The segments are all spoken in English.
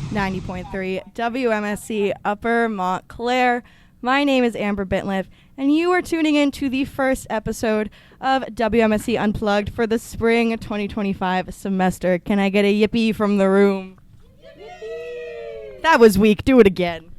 90.3 WMSC Upper Montclair. My name is Amber Bintliff, and you are tuning in to the first episode of WMSC Unplugged for the spring 2025 semester. Can I get a yippee from the room? Yippee. That was weak. Do it again.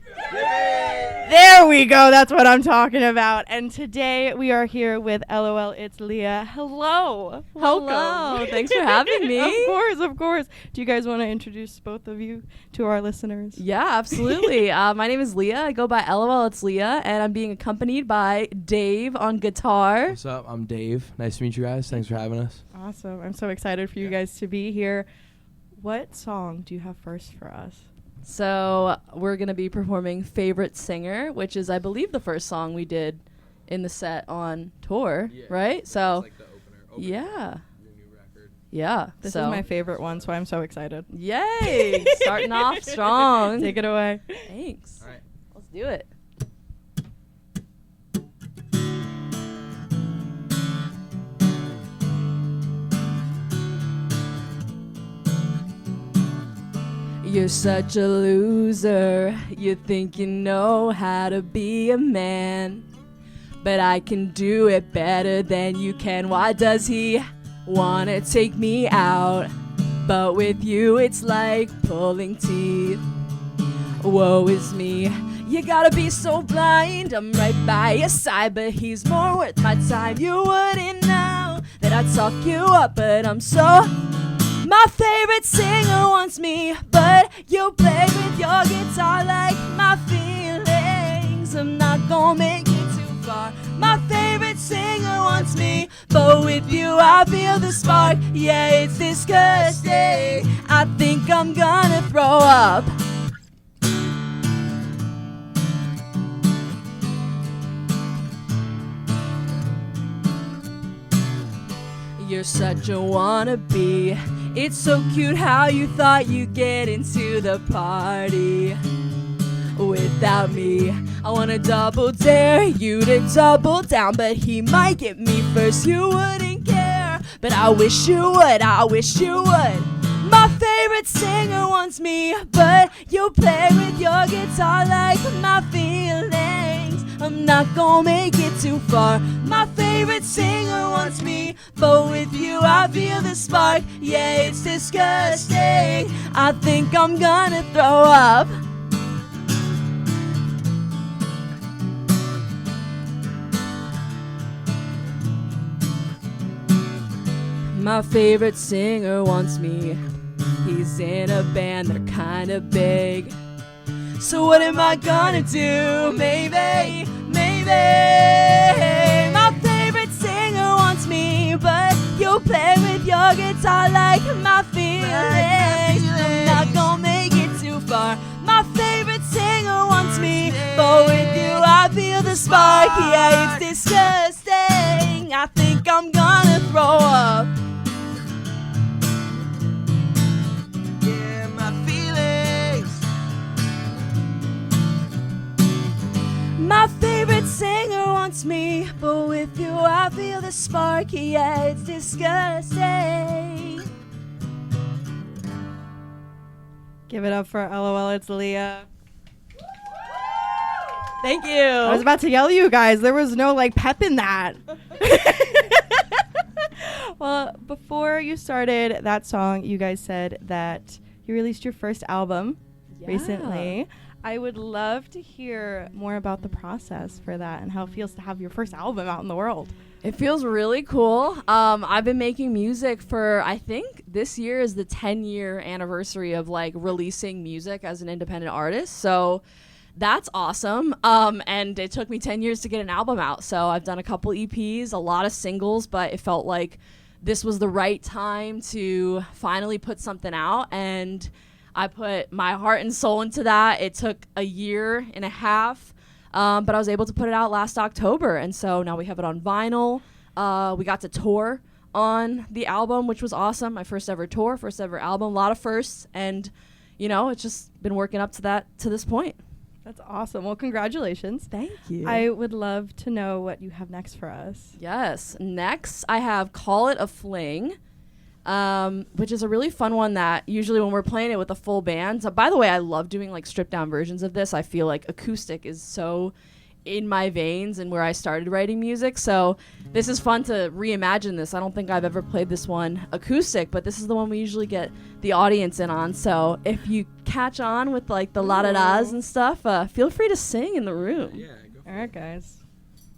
There we go. That's what I'm talking about. And today we are here with LOLITSLEA. Hello. Welcome. Hello. Thanks for having me. Of course. Do you guys want to introduce both of you to our listeners? Yeah, absolutely. My name is Leah. I go by LOLITSLEA, and I'm being accompanied by Dave on guitar. What's up? I'm Dave. Nice to meet you guys. Thanks for having us. Awesome. I'm so excited for you guys to be here. What song do you have first for us? So we're going to be performing Favorite Singer, which is, I believe, the first song we did in the set on tour, right? So, like the opener yeah. your new record. Yeah. This is my favorite one, so I'm so excited. Yay! Starting off strong. Take it away. Thanks. All right. Let's do it. You're such a loser. You think you know how to be a man, but I can do it better than you can. Why does he wanna take me out? But with you it's like pulling teeth. Woe is me. You gotta be so blind. I'm right by your side, but he's more worth my time. You wouldn't know that I'd talk you up, but I'm so... My favorite singer wants me, but you play with your guitar like my feelings. I'm not gonna make it too far. My favorite singer wants me, but with you I feel the spark. Yeah, it's disgusting. I think I'm gonna throw up. You're such a wannabe. It's so cute how you thought you'd get into the party without me. I wanna double dare you to double down, but he might get me first. You wouldn't care, but I wish you would. I wish you would. My favorite singer wants me, but you play with your guitar like my feelings. I'm not gonna make it too far. My favorite singer wants me, but with you I feel the spark. Yeah, it's disgusting. I think I'm gonna throw up. My favorite singer wants me. He's in a band, they're kinda big. So what am I gonna do? Maybe my favorite singer wants me, but you play with your guitar like my feelings. I'm not gonna make it too far. My favorite singer wants me, but with you I feel the spark. Yeah, it's disgusting. I think I'm gonna throw up. My favorite singer wants me, but with you I feel the spark. Yeah, it's disgusting. Give it up for LOLITSLEA. Thank you. I was about to yell at you guys. There was no pep in that. Well, before you started that song, you guys said that you released your first album recently. I would love to hear more about the process for that and how it feels to have your first album out in the world. It feels really cool. I've been making music for, I think this year is the 10-year anniversary of releasing music as an independent artist. So that's awesome. And it took me 10 years to get an album out. So I've done a couple EPs, a lot of singles, but it felt like this was the right time to finally put something out. And I put my heart and soul into that. It took a year and a half, but I was able to put it out last October. And so now we have it on vinyl. We got to tour on the album, which was awesome. My first ever tour, first ever album, a lot of firsts. And, it's just been working up to this point. That's awesome. Well, congratulations. Thank you. I would love to know what you have next for us. Yes. Next, I have Call It a Fling. which is a really fun one that usually when we're playing it with a full band. So, by the way, I love doing like stripped down versions of this. I feel like acoustic is so in my veins and where I started writing music. So this is fun to reimagine this. I don't think I've ever played this one acoustic, but this is the one we usually get the audience in on. So if you catch on with like the la-da-das and stuff, feel free to sing in the room. Yeah, go for All right, guys.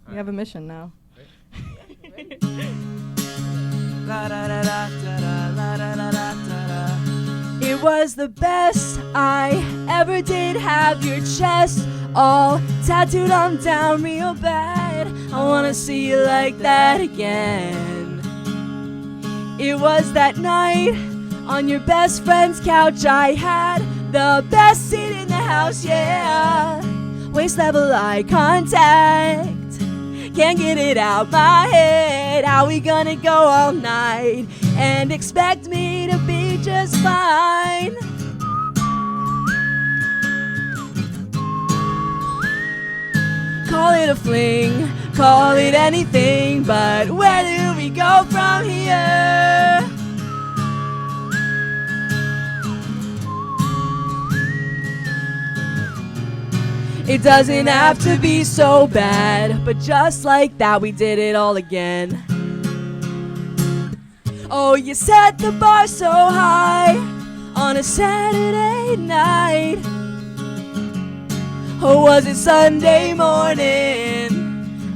You have a mission now. It was the best I ever did. Have your chest all tattooed on down real bad. I wanna see you like that again. It was that night on your best friend's couch. I had the best seat in the house, yeah. Waist level eye contact. Can't get it out my head. How we gonna go all night and expect me to be just fine? Call it a fling, call it anything, but where do we go from here? It doesn't have to be so bad, but just like that we did it all again. Oh, you set the bar so high on a Saturday night. Or was it Sunday morning?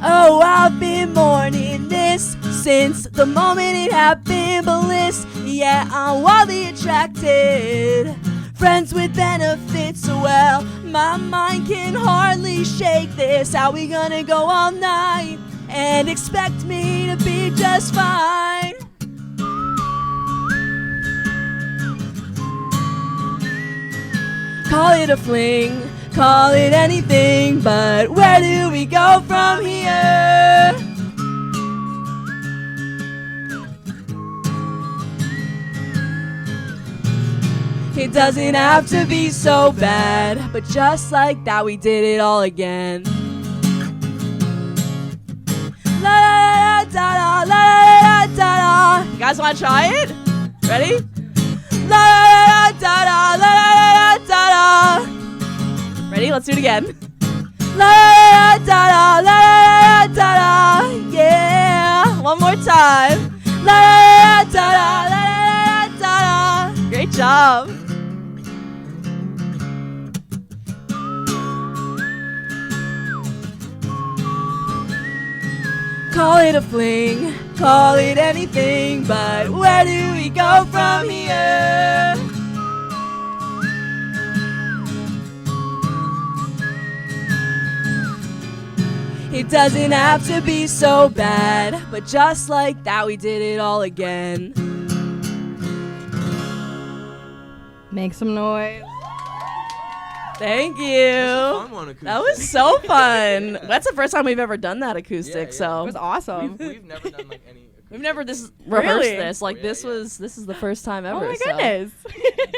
Oh, I've been mourning this since the moment it happened. Bliss, yeah, I'm wildly attracted. Friends with benefits, well, my mind can hardly shake this. How we gonna go all night and expect me to be just fine? Call it a fling, call it anything, but where do we go from here? It doesn't have to be so bad, but just like that we did it all again. La da da la da da da. You guys want to try it? Ready? La da da la da da. Ready? Let's do it again. La da da la da da. Yeah. One more time. La da da la da da. Great job. Call it a fling, call it anything, but where do we go from here? It doesn't have to be so bad, but just like that we did it all again. Make some noise. Thank you. That's a fun one, acoustic. That was so fun. That's the first time we've ever done that acoustic. Yeah. So It was awesome. We've never done like any. we've never rehearsed Really? this. Like Yeah, this yeah. this is the first time ever. Oh my so goodness.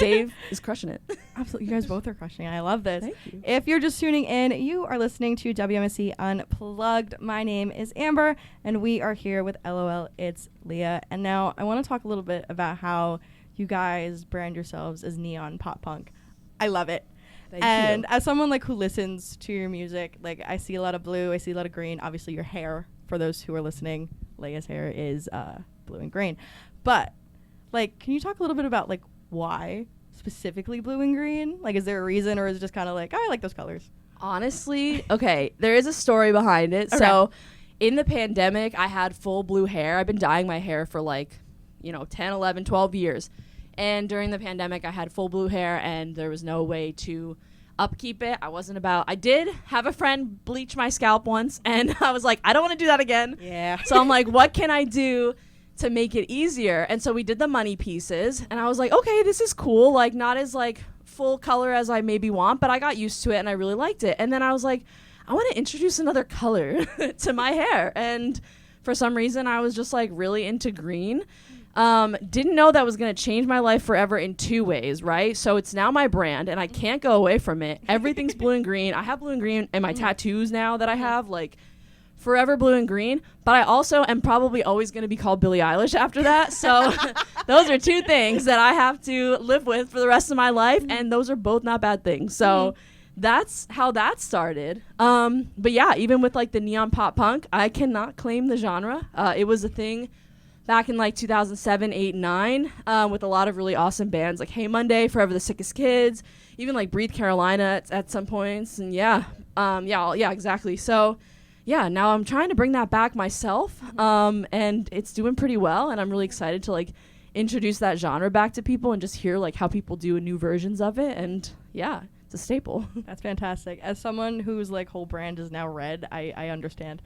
Dave is crushing it. Absolutely. You guys both are crushing it. I love this. Thank you. If you're just tuning in, you are listening to WMSC Unplugged. My name is Amber, and we are here with LOL, It's Leah. And now I want to talk a little bit about how you guys brand yourselves as neon pop punk. I love it. Thank And you. as someone like who listens to your music, like I see a lot of blue, I see a lot of green. Obviously, your hair, for those who are listening, Leia's hair is blue and green. But like, can you talk a little bit about like why specifically blue and green? Like, is there a reason, or is it just kind of like, oh, I like those colors? Honestly, okay, there is a story behind it. Okay. So in the pandemic, I had full blue hair. I've been dyeing my hair for like, 10, 11, 12 years. And during the pandemic, I had full blue hair, and there was no way to upkeep it. I did have a friend bleach my scalp once, and I was like, I don't want to do that again. Yeah. So I'm like, what can I do to make it easier? And so we did the money pieces, and I was like, okay, this is cool. Like, not as like full color as I maybe want, but I got used to it, and I really liked it. And then I was like, I want to introduce another color to my hair. And for some reason, I was just like really into green. Didn't know that was going to change my life forever in two ways, right? So it's now my brand, and I can't go away from it. Everything's blue and green. I have blue and green in my tattoos now that I have, like, forever blue and green, but I also am probably always going to be called Billie Eilish after that. So those are two things that I have to live with for the rest of my life, and those are both not bad things. So that's how that started. But yeah, even with like the neon pop punk, I cannot claim the genre. It was a thing back in like 2007, 8, 9, with a lot of really awesome bands like Hey Monday, Forever the Sickest Kids, even like Breathe Carolina at some points. And yeah, exactly. So yeah, now I'm trying to bring that back myself, and it's doing pretty well, and I'm really excited to like introduce that genre back to people and just hear like how people do new versions of it, and yeah, it's a staple. That's fantastic. As someone whose like whole brand is now red, I understand.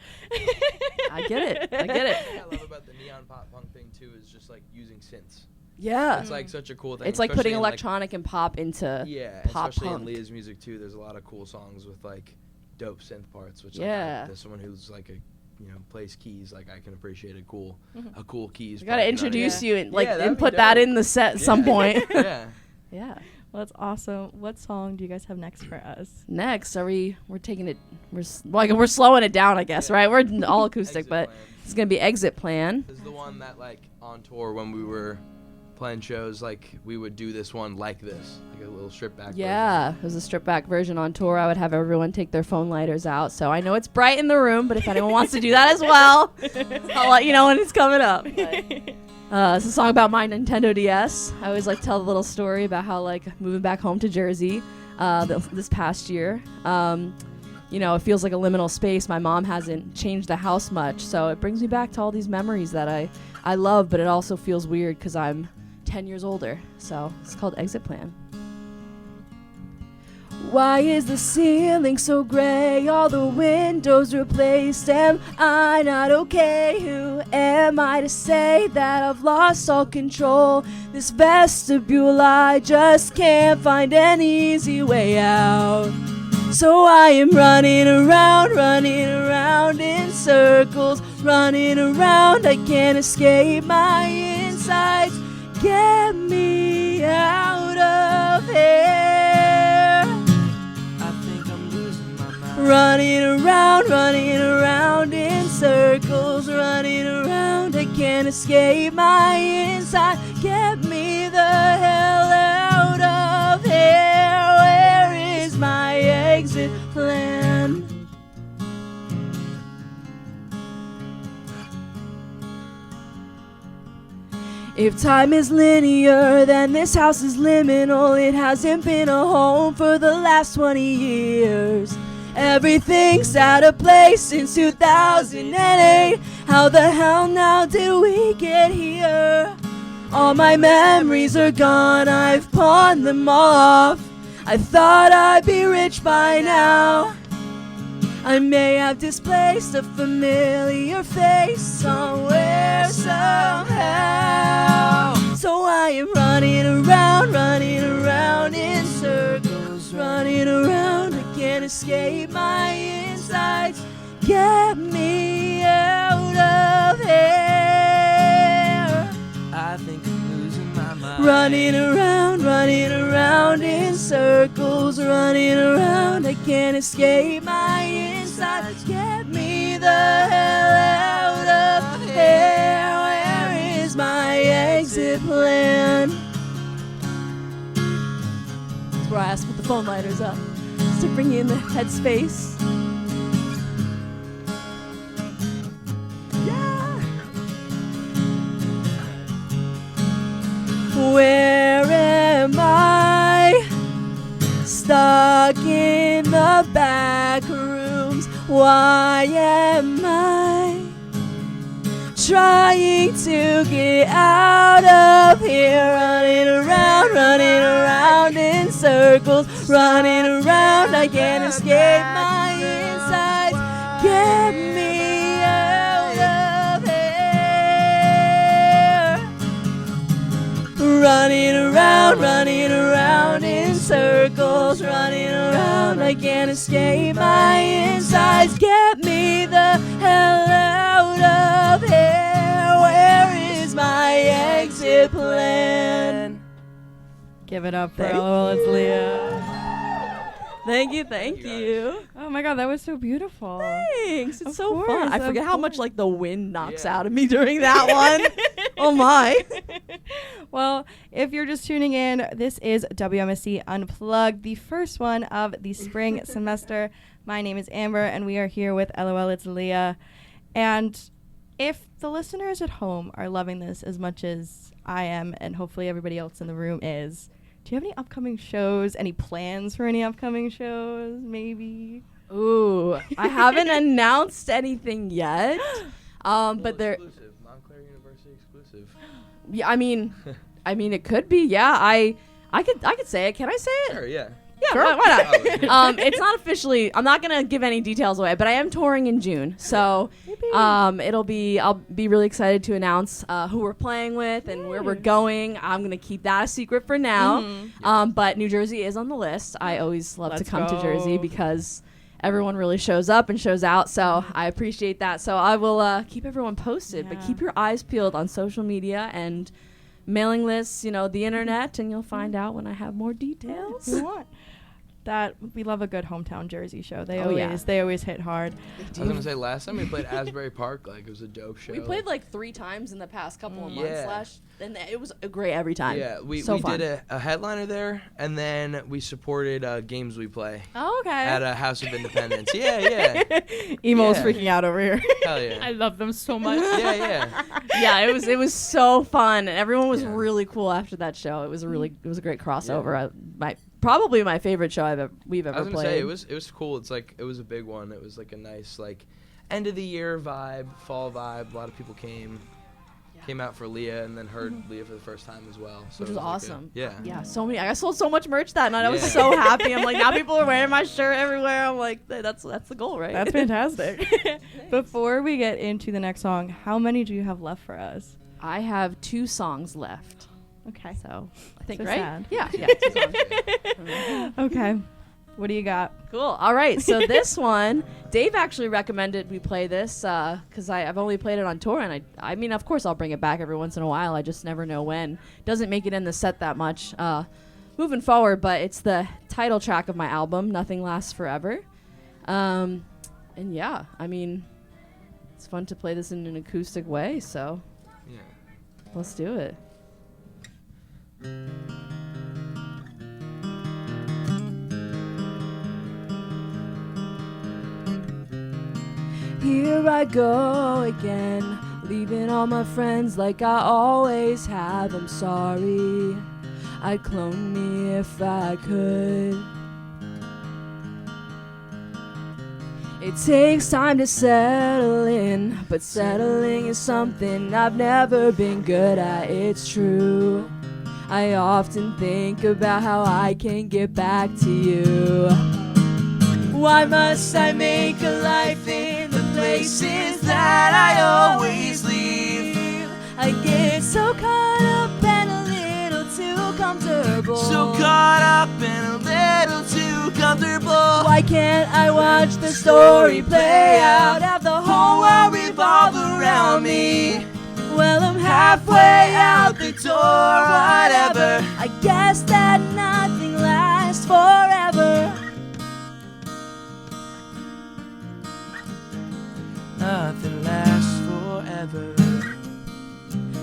I get it. The thing I love about the neon pop punk thing too is just like using synths. Yeah. It's like such a cool thing. It's like putting in, electronic and pop into pop especially punk. in Leah's music too. There's a lot of cool songs with like dope synth parts, which as someone who's like plays keys, like I can appreciate a cool keys. I gotta introduce you and and put dope. that in the set at some point. Yeah. Yeah. Well, that's awesome. What song do you guys have next for us? Next, we're taking it. We're slowing it down, I guess, right? We're all acoustic, but it's gonna be Exit Plan. This is the one that like on tour when we were playing shows, like we would do this one like this, like a little stripped back version. It was a stripped back version on tour. I would have everyone take their phone lighters out, so I know it's bright in the room, but if anyone wants to do that as well, I'll let you know when it's coming up. It's a song about my Nintendo DS. I always like tell the little story about how like moving back home to Jersey this past year. It feels like a liminal space. My mom hasn't changed the house much, so it brings me back to all these memories that I love, but it also feels weird because I'm 10 years older. So it's called Exit Plan. Why is the ceiling so gray? All the windows replaced. Am I not okay? Who am I to say that I've lost all control? This vestibule, I just can't find an easy way out. So I am running around in circles, running around, I can't escape my insides. Get me out of here. I think I'm losing my mind. Running around in circles, running around, I can't escape my inside. Get me the hell out of here. Where is my exit plan? If time is linear, then this house is liminal. It hasn't been a home for the last 20 years. Everything's out of place since 2008. How the hell now did we get here? All my memories are gone, I've pawned them all off. I thought I'd be rich by now. I may have displaced a familiar face somewhere, somehow. So I am running around in circles, running around, I can't escape my insides. Get me out of here. I think I'm losing my mind. Running around in circles, running around, I can't escape my insides. Get me the hell out of here. Where is my exit plan? That's where I asked to put the phone lighters up, just to bring you in the headspace. Where am I? Stuck in the back rooms. Why am I trying to get out of here? Running around in circles, running around, I can't escape my insides. Get me out of here. Running around in circles, running around, I can't escape my insides. Get me the hell out of here. Where is my exit plan? Give it up for LOLITSLEA. Thank you. Oh my God, that was so beautiful. Thanks. It's Of so course, fun. I of forget how much course. like the wind knocks out of me during that one. Oh my. Well, if you're just tuning in, this is WMSC Unplugged, the first one of the spring semester. My name is Amber, and we are here with LOLITSLEA. And if the listeners at home are loving this as much as I am, and hopefully everybody else in the room is, do you have any upcoming shows? Any plans for any upcoming shows? Maybe. Ooh, I haven't announced anything yet. But they're exclusive. Montclair University exclusive. yeah. I mean, it could be. Yeah, I could say it. Can I say it? Sure, yeah. Yeah, Sure. why not? It's not officially. I'm not gonna give any details away, but I am touring in June, so I'll be really excited to announce who we're playing with and where we're going. I'm gonna keep that a secret for now. But New Jersey is on the list. I always love to come to Jersey because everyone really shows up and shows out, so I appreciate that. So I will keep everyone posted, but keep your eyes peeled on social media and mailing lists, the internet, and you'll find out when I have more details. You want that? We love a good hometown Jersey show. They Oh, yeah. always hit hard. I was gonna say last time we played Asbury Park, like it was a dope show. We played like 3 times in the past couple of Yeah. months, and it was great every time. Yeah, we fun. did a headliner there, and then we supported games we play Oh, okay. at a House of Independence. Yeah. Emo's Yeah. freaking out over here. Hell yeah. I love them so much. Yeah. Yeah, it was so fun, and everyone was Yeah. really cool after that show. It was a great crossover. Probably my favorite show we've ever I was gonna played. say it was cool. It's like it was a big one. It was like a nice end of the year vibe, fall vibe. A lot of people came out for Leah and then heard Leah for the first time as well. So Which it was like awesome. Yeah, so many. I sold so much merch that night. I was Yeah. so happy. I'm like, now people are wearing my shirt everywhere. I'm like, that's the goal, right? That's fantastic. Before we get into the next song, how many do you have left for us? I have 2 songs left. Okay. So I think So right. sad. Yeah. 2 songs. Okay. What do you got? Cool. All right. So this one, Dave actually recommended we play this because I've only played it on tour, and I mean, of course, I'll bring it back every once in a while. I just never know when. Doesn't make it in the set that much moving forward, but it's the title track of my album, Nothing Lasts Forever. And yeah, I mean, it's fun to play this in an acoustic way, so let's do it. Here I go again, leaving all my friends like I always have. I'm sorry, I'd clone me if I could. It takes time to settle in, but settling is something I've never been good at, it's true. I often think about how I can get back to you. Why must I make a life in the places that I always leave? I get so caught up and a little too comfortable. So caught up and a little too comfortable. Why can't I watch the story play out? Have the whole world revolve around me. Well, I'm halfway out the door, whatever. I guess that nothing lasts forever. Nothing lasts forever.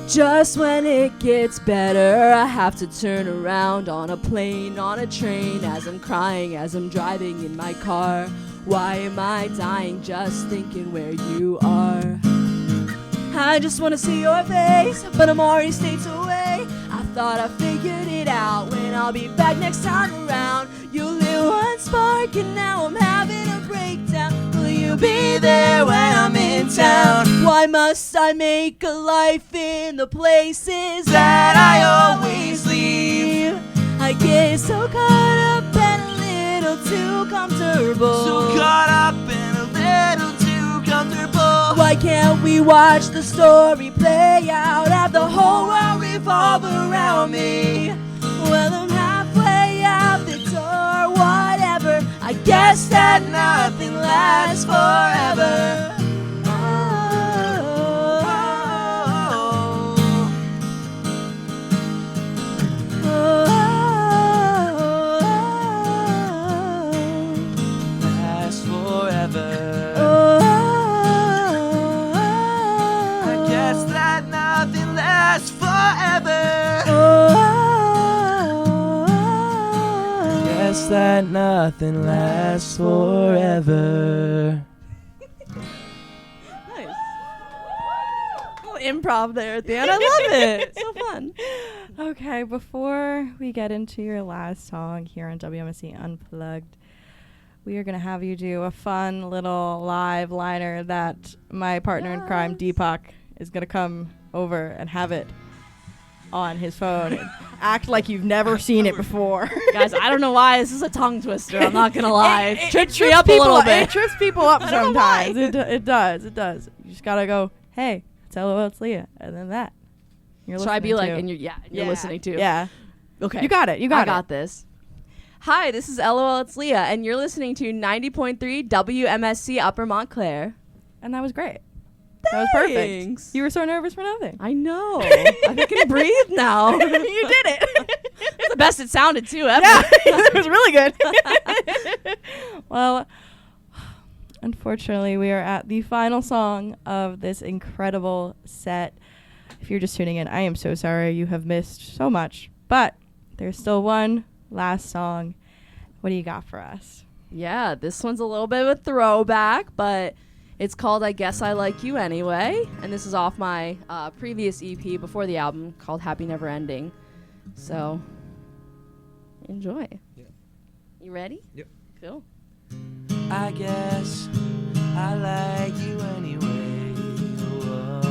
Just when it gets better, I have to turn around on a plane, on a train, as I'm crying, as I'm driving in my car. Why am I dying just thinking where you are? I just wanna see your face, but I'm already states away. I thought I figured it out when I'll be back next time around. You lit one spark and now I'm having a breakdown. Will you be there when I'm in town? Why must I make a life in the places that I always leave? I get so caught up and a little too comfortable. So caught up and a little too comfortable. Why can't we watch the story play out? Have the whole world revolve around me. Well, I'm halfway out the door, whatever. I guess that nothing lasts forever. promise that nothing lasts forever. Nice. A little improv there at the end. I love it. So fun. Okay, before we get into your last song here on WMSC Unplugged, we are going to have you do a fun little live liner that my partner in crime, Deepak, is going to come over and have it on his phone and act like you've never seen it before. Guys, I don't know why. This is a tongue twister. I'm not going to lie. It trips me trips up a little bit. It trips people up I don't know why. sometimes. It does. You just got to go, hey, it's LOLITSLEA. And then that. You're So I'd be like, to. and you're listening to. Yeah. Okay. You got it. I got this. Hi, this is LOLITSLEA, and you're listening to 90.3 WMSC Upper Montclair. And that was great. That was perfect. Thanks. You were so nervous for nothing. I know. I can breathe now. You did it. It's the best it sounded, too, ever. Yeah, it was really good. Well, unfortunately, we are at the final song of this incredible set. If you're just tuning in, I am so sorry you have missed so much. But there's still one last song. What do you got for us? Yeah, this one's a little bit of a throwback, but it's called I Guess I Like You Anyway. And this is off my previous EP before the album called Happy Never Ending. So, enjoy. Yeah. You ready? Yep. Cool. I guess I like you anyway. Whoa.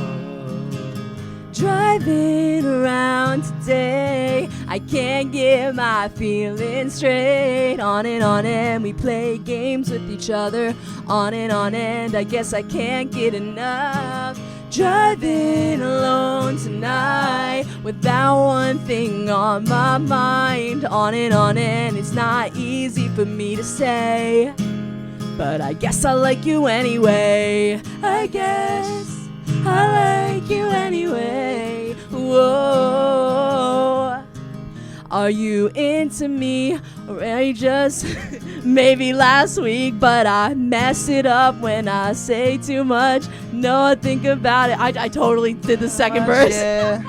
Driving around today, I can't get my feelings straight. On and we play games with each other. On and I guess I can't get enough. Driving alone tonight without one thing on my mind. On and it's not easy for me to say, but I guess I like you anyway. I guess I like you anyway. Whoa. Are you into me, or are you just maybe last week, but I mess it up when I say too much? No, I think about it. I totally did the second verse. Yeah.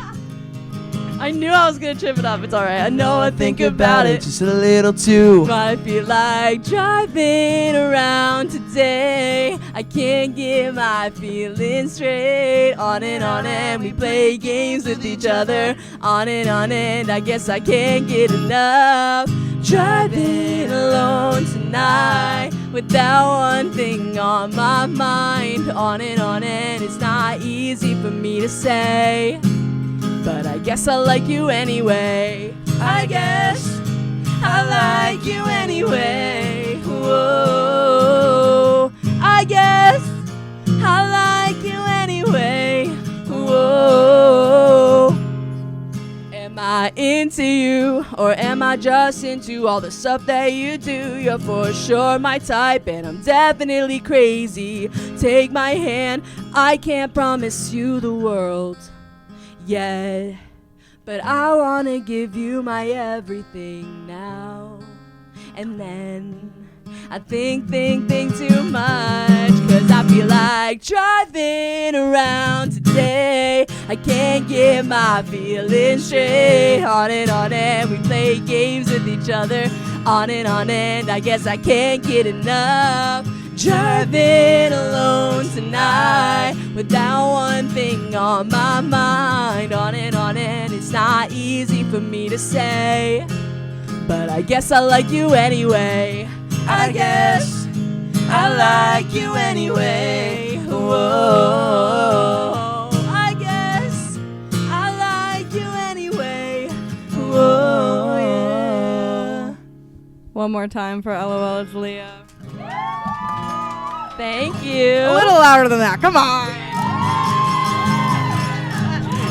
I knew I was gonna trip it up. It's alright. I know I think about it. Just a little too. I feel like driving around today. I can't get my feelings straight. On and we play games with each other. On and I guess I can't get enough. Driving alone tonight without one thing on my mind. On and it's not easy for me to say, but I guess I like you anyway. I guess I like you anyway. Whoa. I guess I like you anyway. Whoa. Am I into you, or am I just into all the stuff that you do? You're for sure my type, and I'm definitely crazy. Take my hand, I can't promise you the world yet, but I wanna give you my everything now. And then I think too much, 'cause I feel like driving around today. I can't get my feelings straight. On and we play games with each other. On and I guess I can't get enough. Driving alone tonight without one thing on my mind. On and it's not easy for me to say, but I guess I like you anyway. I guess I like you anyway. Whoa. I guess I like you anyway. Whoa, yeah. One more time for LOLITSLEA. Thank you. A little louder than that. Come on.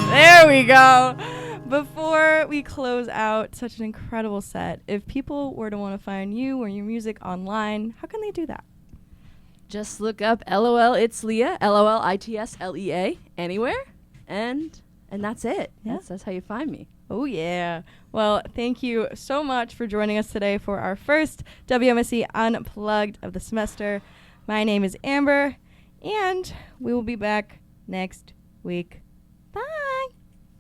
There we go. Before we close out such an incredible set, if people were to want to find you or your music online, how can they do that? Just look up LOLITSLEA, LOLITSLEA, anywhere, and that's it. Yeah. That's how you find me. Oh, yeah. Well, thank you so much for joining us today for our first WMSC Unplugged of the semester. My name is Amber, and we will be back next week.